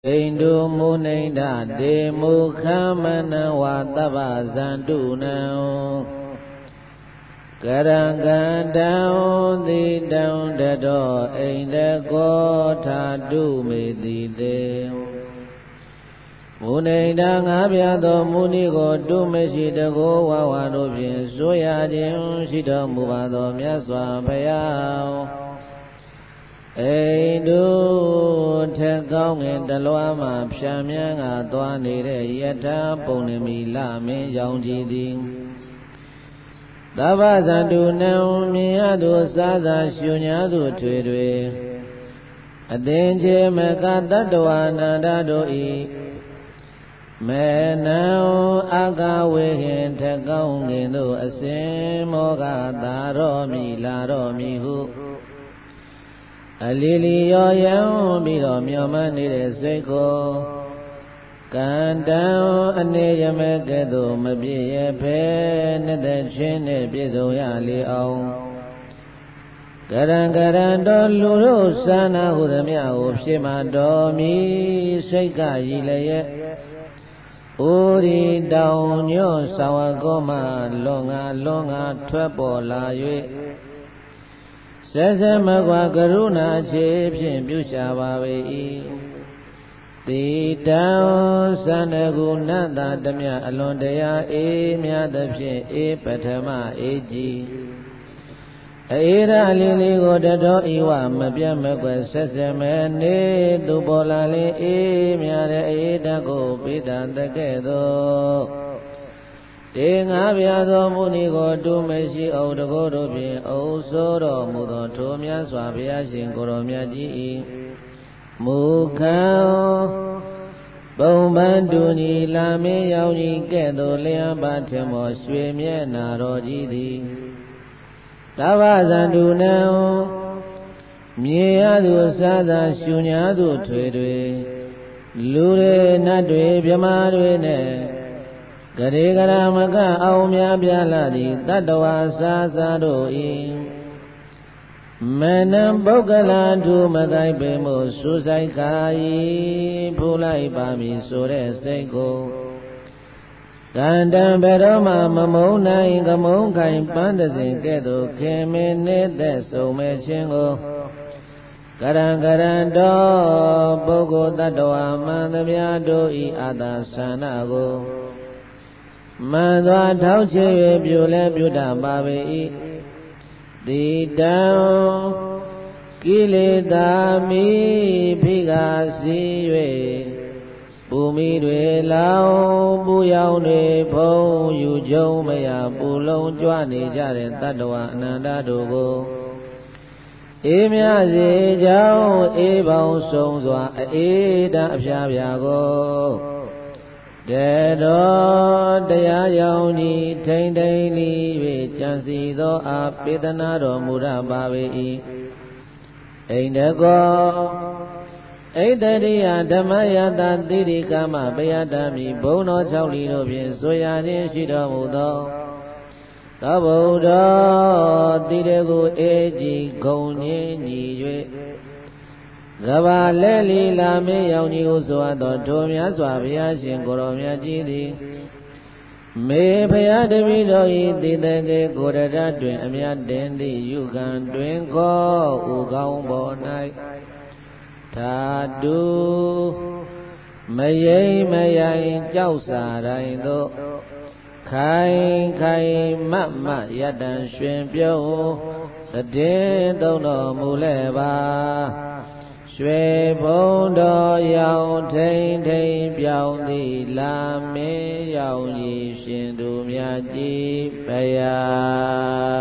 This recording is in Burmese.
ဣန္ဒုမုနိန္ဒဒေမုခမနဝတပ္ပဇန္တုနံကရံကန္တံသီတံတတောဣန္ဒကောထာတုမေတိတေမုနိန္ဒငါးပြားသောမုနိကိုတုမရှိတကောဝဝတို့ဖြင့်ဆိုရခြင်းရှိတော်မူပါသောမြတ်စွာဘုရားဣန္ဒုထက်ကောင်းငင်တလွားမှဖြံမြန်းကသွားနေတဲ့ယထာပုံနမီလမင်းရောင်ကြည်သည်သဗ္ဗဇန္တုနံမြင်ရသူစားသာရှုညာသူထွေတွေအသင်္ချေမကတတ္တဝါနန္ဒတို့ဤမေနံအာကဝေဟင်ထက်ကောင်းငင်တို့အစဉ်မောကသာတော်မီလာတော်မီဟုအလီလီရောယံပြီးတော့မျောမှန်းနေတဲ့စိတ်ကိုကန္တံအနေရမဲကဲ့သို့မပြည့်ရဲ့ဖဲနှစ်သက်ချင်းနဲ့ပြည့်စုံရလေအောင်ကရံတော်လူတို့စာနာဟုသမျှကိုဖြည့်မှတော်မီစိတ်ကရည်လည်းရဲ့ဥရီတောင်ညွန့်ဆောင်ဝကောမှလွန်ငါထွက်ပေါ်လာ၍ဆက်ဆက်မကွာကရုဏာခြေဖြင့်ပြုရှာပါ၏တိတံသန္တကုဏတ္တတမြအလွန်တရာအေးမြတ်သဖြင့်အေးပထမအေးကြီးအေးရအလီလီကိုတတော်ဤဝမပြတ်မကွယ်ဆက်ဆက်မဲနေသူပေါ်လာလေအေးမြတ်တဲ့အေးတကိုပိတံတကဲ့သို့တေငါပြသောမုနိကိုတုမရှိအောင်တကောတို့ဖြင့်အုပ်ဆိုးတော်မူသောထိုမြတ်စွာဘုရားရှင်ကိုရောမြတ်ကြီး၏မူခံပုံပန်းတူညီလာမင်းရောင်ကြီးကဲ့သို့လျံပါထင်မောရွှေမျက်နာတော်ကြီးသည်သဗ္ဗဇန္တုနံမြင်ရသူစားသာရှုညာသူထွေတွေလူတွေနတ်တွေမြမာတွေနဲ့ဂရေဂရမကအောင်များပြားလာသည်တတ္တဝါစားစားတို့၏မနံပုဂ္ဂလာထုမကိုက်ပေမို့စူဆိုင်ကာယီဖူလိုက်ပါမည်ဆိုတဲ့စိတ်ကိုကန္တံဘယ်တော့မှမမုန်းနိုင်ကမုန်းခိုင်ပန်းတစဉ်ကဲ့သို့ခင်မင်းနေတဲ့ဆုံးမဲ့ခြင်းကိုကရံတော်ပုဂ္ဂိုလ်တ attva မှန်သမျှတို့ဤအာသာသန္နာကိုမှန်စွာထောက်ချေ၍ပြုလဲပြုတတ်ပါ၏တိတံကိလေသာမိဖိကစီ၍ပူမိတွေလောင်ပူရောင်တွေဖုံးယူကြုံမရပူလုံးကြွနေကြတဲ့တ attva အနန္တတို့ကိုအေးမြစေကြောင်းအေးပေါင်းဆုံးစွာအေးတအဖျားဖျားကိုတေတော်တရားရောင်ကြီးထိန်ထိန်လီ၍ကြံစီသောအာပေတနာတော်မူရပါ၏ဣန္ဒကောဣတရိယဓမ္မယတာတိရိကမပယတမိဘုံတော်6လီတို့ဖြင့်ဆိုရခြင်းရှိတော်မူသောသောဗုဒ္ဓတိရကိုအေကြည်ဂုံငင်းညီ၍ကဘာလဲလီလာမေရောင်ကြီးကိုဆိုအပ်သောထိုမြတ်စွာဘုရားရှင်ကိုရောမြတ်ကြီးသည်မေဘုရားတပည့်တော်၏တည်တကယ်ကိုရတတွင်အမြတ်တင်သည့်ယုကံတွင်ကောဥကောင်းပေါ်၌သာတုမယိမ့်မယိုင်ကြောက်စာတိုင်းသို့ခိုင်မတ်ယတံရွှင်ပြုံးတည်သုံးတော်မူလဲပါရွှေဘုံတော်ရောင်ထိန်ပြောင်းသည်လာမင်းရောင်ကြီးရှင်သူမြတ်ကြီးဘုရား